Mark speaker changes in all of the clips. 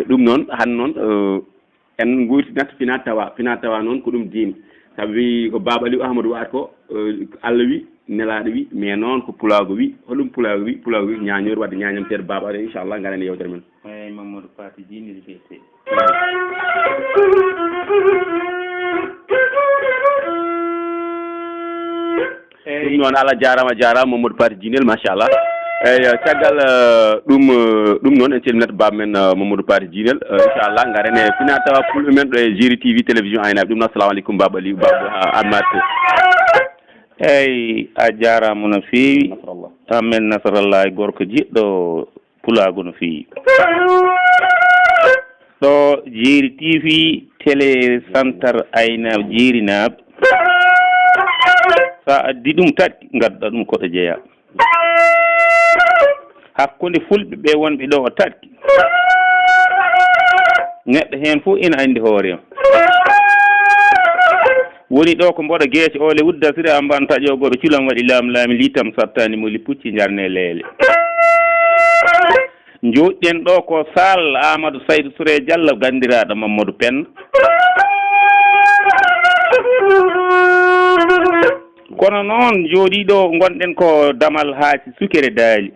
Speaker 1: ɗum noon han noon en gurtinat fina tawa noon ko ɗum diine sabi ko Baba Aliou Ahmadou waat ko Allah wi nelaɗo wi mais noon ko pulago wi hoɗum pulago wi ñañor wadde ñañamteɗo Baba Aliou inchallah garen e yewtere men
Speaker 2: eyyi Mamadou Fati Djinil wiyete
Speaker 1: ɗum noon Allah jarama Mamadou Fati Djinel machallah eyyi caggal ɗum noon en calminat baba men Mamadou Fati Djinel inchallah garen e fina tawa fulɓe men ɗo e Jiri TV télévision aynaɓe ɗum noon assalamu aleykum Baba Aliou Baba Admate
Speaker 2: eyyi a jarama no fewi amen nasarallah gorko jiɗɗo pulago no fewi ɗo Jiri TV télé centre aynaɓe jirinaɓe sa addi ɗum tati gadduɗa ɗum koɗo jeeya hakkude fulɓe ɓe wonɓe ɗo o tati neɗɗo hen fof ina andi hoorema woni ɗo ko mboɗo gueece ole wuddasire amban taƴogoɓe culam waɗi laami litam sattani muli pucci jarne leele joɗɗen ɗo ko Sall Amadou Saydou Souré Diallo gandiraɗo Mamadou Penda kono noon jooɗiɗo gonɗen ko damal haasi sukere daali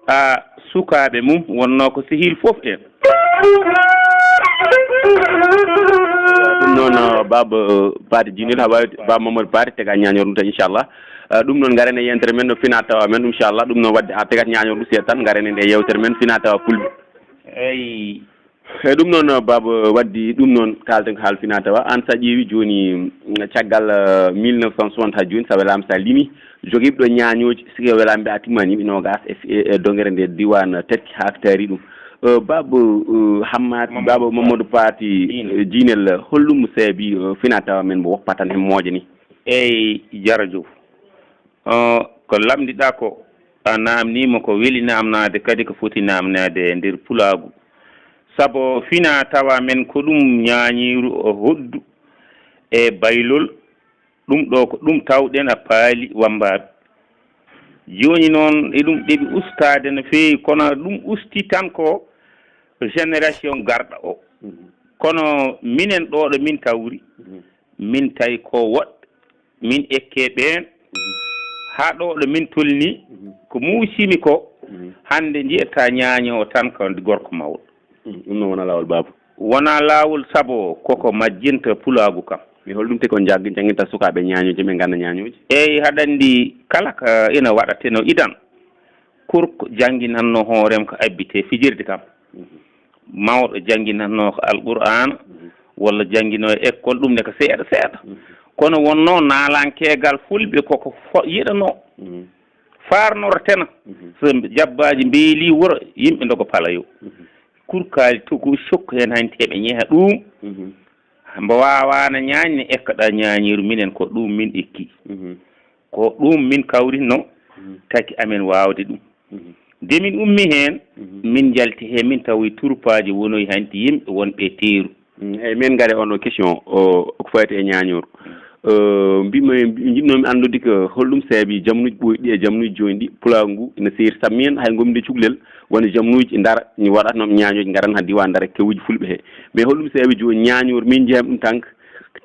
Speaker 2: a sukaɓe mum wonno ko sehil foof en
Speaker 1: ɗum noon Baba Fati Djinel ha wawi Baba Mamadou Fati tega ñañor ɗum tan inchallah ɗum noon garen e yentere men no fina tawa men inchallah ɗum noon wadde ha tegat ñañor ɗum seeɗa tan garen e nde yewtere men fina tawa fulɓe
Speaker 2: eyyi
Speaker 1: eyyi ɗum noon Baba waddi ɗum noon kalten ko haal fina tawa an sa ƴeewi joni caggal 1960 ha joni sa welama sa limi joguiɓe ɗo ñañoji siko welama mbiya timmani nogas e dongere nde diwan tati ha taari ɗum Baba Hammati Baba Mamadou Fati Djinel hollum saabi fina tawa men mo woppatan hen mooje ni
Speaker 2: eyyi jaradio ko lamdiɗa ko a namnima ko weeli namnade kadi ko foti namnade e nder pulagu saabu fina tawa men ko ɗum ñañiru o hoddu e baylol ɗum ɗo ko ɗum tawɗen a paali wambaɓe joni noon e ɗum ɗeɓi ustade no fewi kono ɗum usti tan ko génération garɗo o kono minen ɗo ɗo min tawri min tawi ko woɗɓe min ekke ɓen ha ɗo ɗo min tolni ko muusimi ko hande jiyata ñaaño tan ko gorko mawɗo
Speaker 1: ɗum noon wona lawol baba
Speaker 2: wona lawol saabu koko majjinta pulagu kam
Speaker 1: mi holɗum te ko jangguinta sukaɓe ñañoji ɓe ganda ñañoji
Speaker 2: eyyi haɗa andi kala ko ina waɗateno idan kurko jangguinanno hoorem ko abbite fijirde kam mawɗo jangguinanno ko alqur'ana walla jangguino e école ɗum ne ko seeɗa seeɗa kono wonno naalankegal fulɓe koko yiɗano farnortena so jabbaji mbeeli wuro yimɓe dogo palayo kurkali togo sokku hen hanteɓe ñeeha ɗum mbo wawana ñañne ekkoɗa ñañiru minen ko ɗum min ekki ko ɗum min kawrino taki amen wawde ɗum nde min ummi hen min jalti he min tawi turpaji wonoyi hanti yimɓe wonɓe teeru
Speaker 1: eyyi min gaari on o question ko fayte e ñañoru jiɗnomi andude ko holɗum saabi jamnuji ɓoyɗi ɗi e jamnuji joni ɗi pulagu ngu ene seeri saabu min hay gomde cukalel wona jamnuji dara ni waɗatnoma ñañoji garan ha diwan dara kewuji fulɓe he mais holɗum saabi joni ñañoru min jeeyam ɗum tan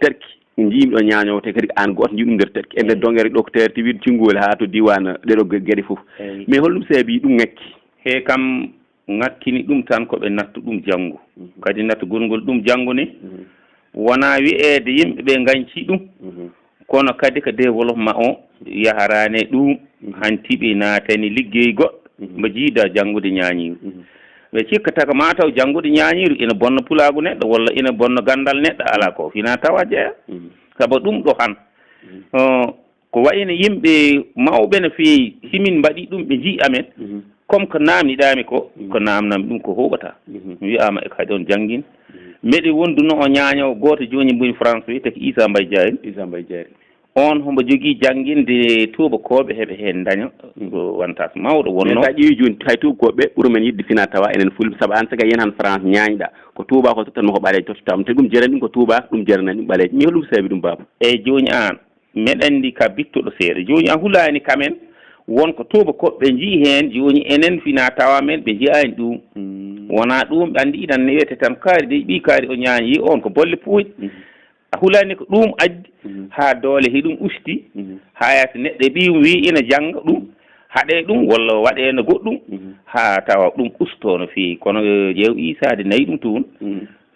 Speaker 1: terki jiimi ɗo ñañowo te kadi an goto jiiɗum nder terki ende dongere ɗo ko terti wiide tingoli ha to diwan ɗeɗo gueɗe foof mais holɗum saabi ɗum ngakki
Speaker 2: he kam ngakkini ɗum tan koɓe nattu ɗum janggo kadi nattu gongol ɗum janggo ni wona wi'ede yimɓe ɓe ganci ɗum kono kadi ko développement o yaharane ɗum hantiɓe natani liggey goɗɗo mbo jiida janggude ñañiru ɓe cikkata ko mataw janggude ñañiru ina bonna pulagu neɗɗo walla ina bonna gandal neɗɗo ala ko fina tawa jeeya saabu ɗum ɗo han ko wayno yimɓe mawɓe no feewi simin mbaɗi ɗum ɓe jii amen comme ko namdiɗami ko namnami ɗum ko huɓata mi wiyama e kadi on janggin mbeɗe wonduno o ñañowo goto joni mboni France wiyete ko Issa Mbaye Diary on hombo jogui jangguinde tubakoɓe heeɓe hen daña wontas mawɗo wonno
Speaker 1: sa ƴeewi joni hay tubakoɓe ɓuuro men yidde fina tawa enen fulɓe saabu an saga yen han France ñañɗa ko tuba ko tottanmo ko ɓaleje tottotama te ɗum jarani ɗum ko tuba ɗum jaranani ɗum ɓaleje mi holɗum saabi ɗum baba
Speaker 2: eyyi joni an meɗandi ka bittoɗo seeɗa joni an hulani kamen wonko tubakoɓe jii hen joni enen fina tawa men ɓe jiyani ɗum wona ɗum ɓe andi inan ne wiyete tan kaari de ɓi kaari o ñañi on ko bolle puyɗe a hulani ko ɗum addi ha doole hiɗum usti ha yata neɗɗo ɓiyum wi ina jangga ɗum haɗe ɗum walla waɗeno goɗɗum ha tawa ɗum usto no fewi kono ƴeew isade nayi ɗum toon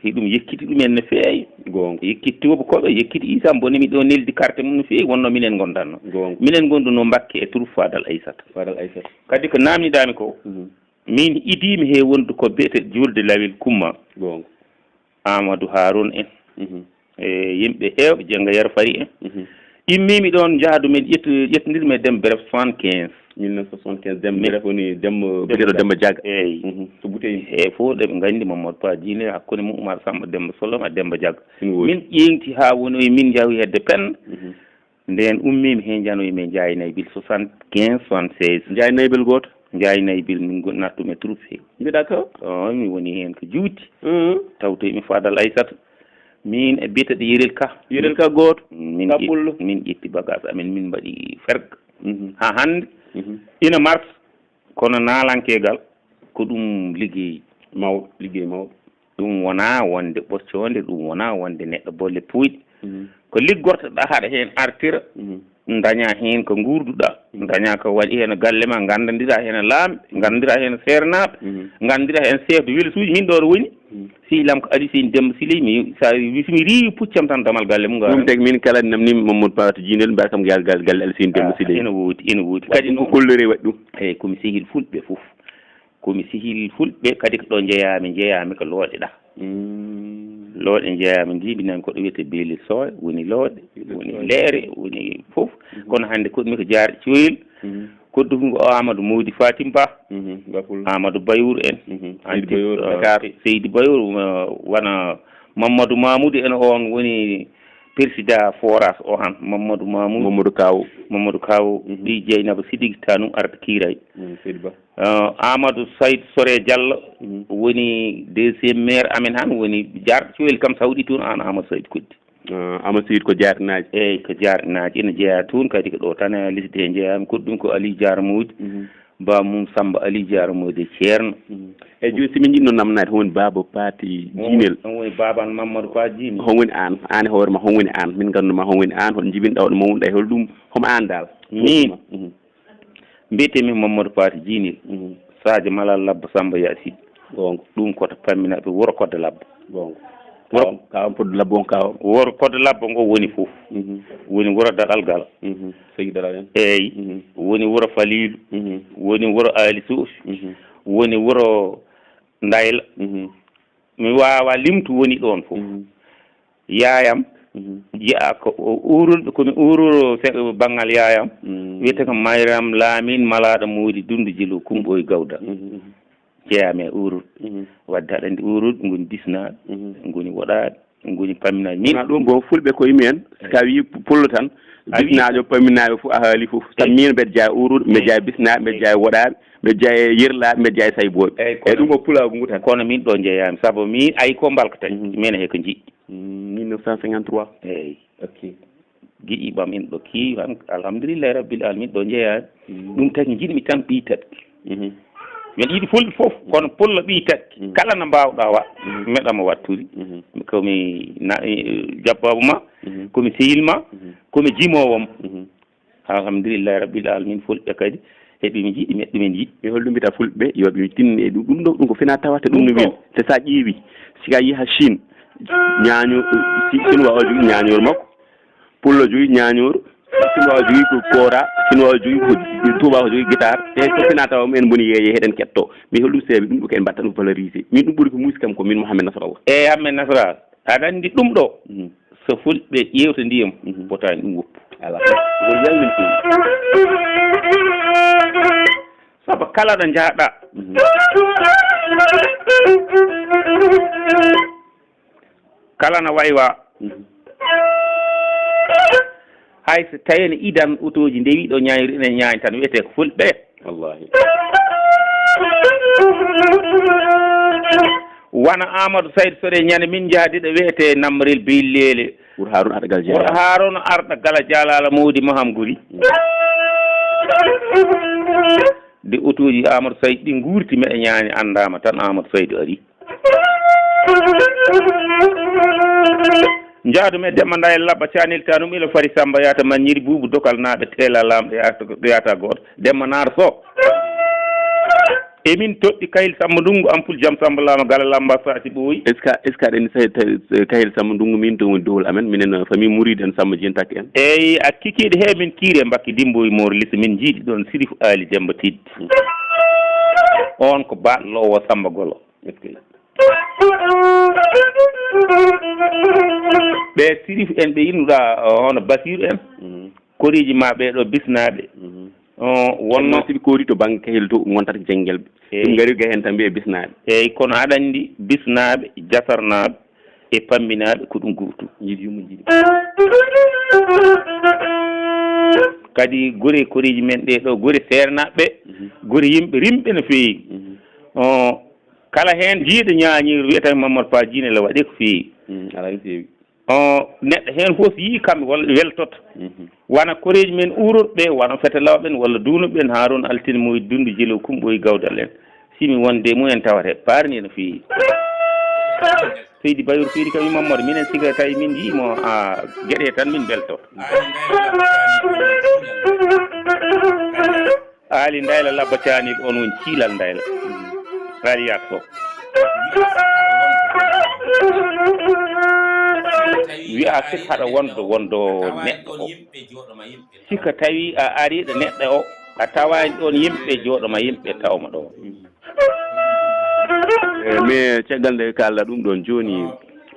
Speaker 2: hiɗum yekkiti ɗumen no fewi gonga yekkiti tubakoɓe yekkiti Issa bonimi ɗo neldi carte mum no fewi wonno minen gondanno minen gonduno Mbakke e Tour Fadal Aissata kadi ko namdidami ko min idimi he wondu ko biyete julde lawel kumma Amadou Haroun en e yimɓe hewɓe jengga yar fari en immimi ɗon jaadumen ƴettodirmi e Demba bref 75 1975 Demba bref woni Demba biteɗo Demba Diaga eyyi so buteyi e fof ɗeɓe gandi Mamadou Pa Djine hakkude mum Oumar Samba Demba Solom e Demba Diaga min ƴeŋti ha wonoyi min jawi hedde penda nden ummimi hen janoyi min jayinayi bil 75 76
Speaker 1: jayinayi bil goto
Speaker 2: jayinayi bil min nattume troupe he
Speaker 1: mbiɗa ko
Speaker 2: mi woni hen ko juuti tawtoyimi Fadal Aissata min e biteɗo Yirel Ka goto min ƴetti bagage amen min mbaɗi ferga ha hande ina marta kono nalankegal ko ɗum liggey mawɗo ɗum wona wonde ɓoccode ɗum wona wonde neɗɗo bolle puyɗe ko liggortoɗa haɗa hen artira daña hen ko gurduɗa daña ko waɗi hen galle ma gandadira hen laamɓe gandira hen sernaɓe gandira hen chef de village uji min ɗo woni sihilam ko adi sin Demba Siley mi somi riwi puccam tan damal galle mum
Speaker 1: ɗum tagi min kala namnimi Mamadou Pata Djinel mbaɗa kam galle Alsine Demba Siley
Speaker 2: ina woodi kadi
Speaker 1: ko kollore waɗi ɗum
Speaker 2: eyyi komi sihil fulɓe foof komi sihil fulɓe kadi ko ɗo jeeyami ko looɗeɗa looɗe jeeyami jibinami koɗo wiyete beeli sowe woni looɗe woni leere woni foof kono hande koɗumi ko jaarɗe coyil koddugo o Amadou Mody Fatim Ba Amadou Bayour en Seydi Bayour wona Mamadou Mamoudou en on woni président forage o han Mamadou Kaw ɗi Dieynaba Sidiki Tanum arta Kiray Amadou Saydou Sore Diallo woni deuxiéme maire amen han woni jarɗo coyel kam sawɗi toon an Amadou Saydou Koddi
Speaker 1: Amadou Saydou ko jarɗinaji
Speaker 2: eyyi ko jarɗinaji ina jeeya toon kadi ko ɗo tan lisde he jeeyami kodɗum ko Ali Diara Mody ba mum Samba Ali jaramode ceerno
Speaker 1: e joni simin jinno namnade hon baba paati jinel
Speaker 2: on woni baban Mamadou Fa Jini
Speaker 1: hon woni an hoore ma hon woni an min ganduma hon woni an hon jibinɗa ɗo mawnuɗa e holɗum homo an dal
Speaker 2: min mbiyetemi Mamadou Paati Jini Sadio Malal Labba Samba Yasi gonga ɗum koto pamminaɓe wuro kodde labba
Speaker 1: gonga kawam podde labba on kawam
Speaker 2: wuro kodde labba ngo woni fof woni wuro daɗal gal
Speaker 1: segi daɗal en
Speaker 2: eyyi woni wuro Falilou woni wuro Ali Souf woni wuro Ndayla mi wawa limtu woni ɗon fof yayam jiya ko urulɓe komi ururo banggal yayam wiyete ko Mayram Lamine Malaɗo Moodi Dundu Djilo Kumɓoye Gawda jeeyami e urul wadde aɗa andi urul ngoni disnaɗe ngoni woɗaɗe ngoni pamminaɗe min
Speaker 1: ɗum bon fulɓe koye mumen sa wi pullo tan bisnaɗo paminaɓe fof a haali fof sabu min mbeɗa jeeya urul mbeɗa jeeya bisnaɓe mbeɗa jeeya woɗaɓe mbeɗa jeeya yerlaɓe mbeɗa jeeya sayboɓe eyyi ɗum o pulagu ngu tan
Speaker 2: kono min ɗo jeeyami saabu min ayi ko mbalkata min heko jiɗɗi
Speaker 1: 1953
Speaker 2: eyyi ok giƴi ɓam en ɗo kiiwi alhamdulillahi rabbil alamin ɗo jeeyani ɗum taki jiɗmi tan ɓi tati min yiɗi fulɓe fof kono pullo ɓi tati kala no mbawɗa wa meɗamo wattude komi jabbabu ma komi sehilma komi jimowoma alhamdulillahi rabbil alamin fulɓe kadi heɓimi jiiɗi meɗɗumen jiɗi mi holɗum mbita fulɓe yoɓe tinni e ɗum ɗo ɗum ko fina tawata ɗum no wiin te sa ƴeewi sika yiiha Chine ñaño chinois o jogui ñañor makko pullo jogui ñañor chinois o jogui ko kora chinois o jogui ko touba o jogui guitare e so fina tawa en boni yeeye heɗen ketto mi holɗum seeɓe ɗum ɗo ken mbatta ɗum valorisé min ɗum ɓuuri ko musi kam ko min Mouhamed Nasrallah eyyi Hammed Nasrallah aɗa andi ɗum ɗo so fulɓe ƴewta ndiyam potani ɗum woppu ala ko yalmin fu saabu kala ɗo jaaɗa kala no waywa hay so tawi ne idan utoji ndewiɗo ñayri ene ñaani tan wiyete ko fulɓe
Speaker 1: wallahi
Speaker 2: wona Amadou Saydou Sore ñande min jaadiɗo wiyete Namrel Billele
Speaker 1: wuro Harouna Arɗagal Dialala
Speaker 2: wuro Harouna Arɗagal Dialala Mawdi Maham Guri de utoji Amadou Saydou ɗi guurti meɗe ñaani andama tan Amadou Saydou ari jaadume Demba Ndayel Labba Canil Tanum ilo Fari Samba yata Mañiri Buubu Dokal naaɓe teela lamɗo yata goto Demba Naar Sow emin toɗɗi Kahil Samba Ndungu ampul Jam Samba Lama Gala Lamba Sati Ɓooyi
Speaker 1: est ce que aɗa andi Kahil Samba Ndungu min to woni dowol amen minen famille Mouride en Samba Dieng Takki en
Speaker 2: eyyi a kikiɗe he min kiire Mbakki Dimboye Mor Lissa min jiiɗi ɗon Sirif Ali Demba Tidde on ko baɗlowo Samba Golo ɓe Sirif en ɓe innuɗa hono Basiru en koriji ma ɓeɗo bisnaɓe wonno siɓe koori to banggue Kahil to gontata jenguel ɓe ɗum gari ga hen tan mbiye bisnaɓe eyyi kono aɗa andi bisnaɓe jasarnaɓe e pamminaɓe ko ɗum gurtu
Speaker 1: jiiɗi yumo jiiɗi
Speaker 2: kadi gori koriji men ɗe ɗo gori sernaɓe gori yimɓe rimɓe no feewi kala hen jiiɗo ñañiru wiyete Mamadou Fa Jine la waɗi ko feewi
Speaker 1: ala feewi
Speaker 2: neɗɗo hen fof yii kamɓe walla weltoto wona koreji men urorɓe wona fetelawɓe en walla dunuɓe en Harouna Altine Moy Dundu Djilo Kumɓoye Gawdal en simi wonde mumen tawate parni no feewi Seydi Bayour Firi kam Mamadou minen siga tawi min jiimo gueɗe tan min beltoto Ali Ndayla Labba Canil on woni ciilal Ndayla Ali Yak Sow wiya sik haɗa wondo neɗɗo o sika tawi a ariɗo neɗɗo o a tawani ɗon yimɓe jooɗoma yimɓe tawma ɗo
Speaker 1: mais caggal nde kalɗa ɗum ɗon joni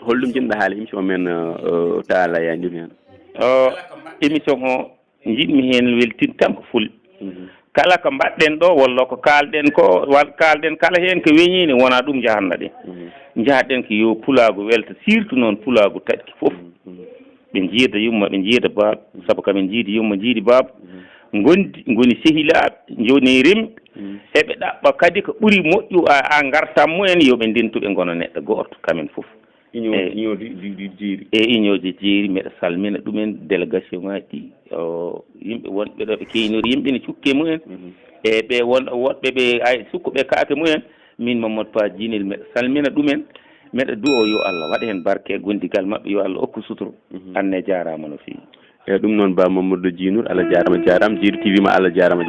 Speaker 1: holɗum jinɗa haala émission men taala yanjum hen
Speaker 2: émission o jiɗmi hen weltin tan ko fulɓe kala ko mbaɗɗen ɗo walla ko kalɗen ko kalɗen kala hen ko weñini wona ɗum jahanno ɗen jahɗen ko yo pulagu welta surtout noon pulagu taƴki foof ɓe jiida yumma ɓe jiida baaba saabu kamin jiidi yumma jiidi baaba goni sehilaɓe joni rimɓe heɓe ɗaɓɓa kadi ko ɓuuri moƴƴu a gartam mumen yoɓe ndentuɓe gono neɗɗo goto kamen foof
Speaker 1: union du jiiri
Speaker 2: union ji jiiri mbeɗa salmina ɗumen délégation ngaji ɗi yimɓe wonɓe ɗo ɓe keenori yimɓe ne cukke mumen ɓe woɗɓe ɓe ay sukkuɓe kaake mumen min Mamadou Pa Djinel mbeɗa salmina ɗumen mbeɗa du'o yo Allah waɗa hen barke gondigal mabɓe yo Allah hokku suturo anne jarama no fewi
Speaker 1: ɗum noon Ba Mamadou Djinour Allah jarama jiiru TV ma Allah jarama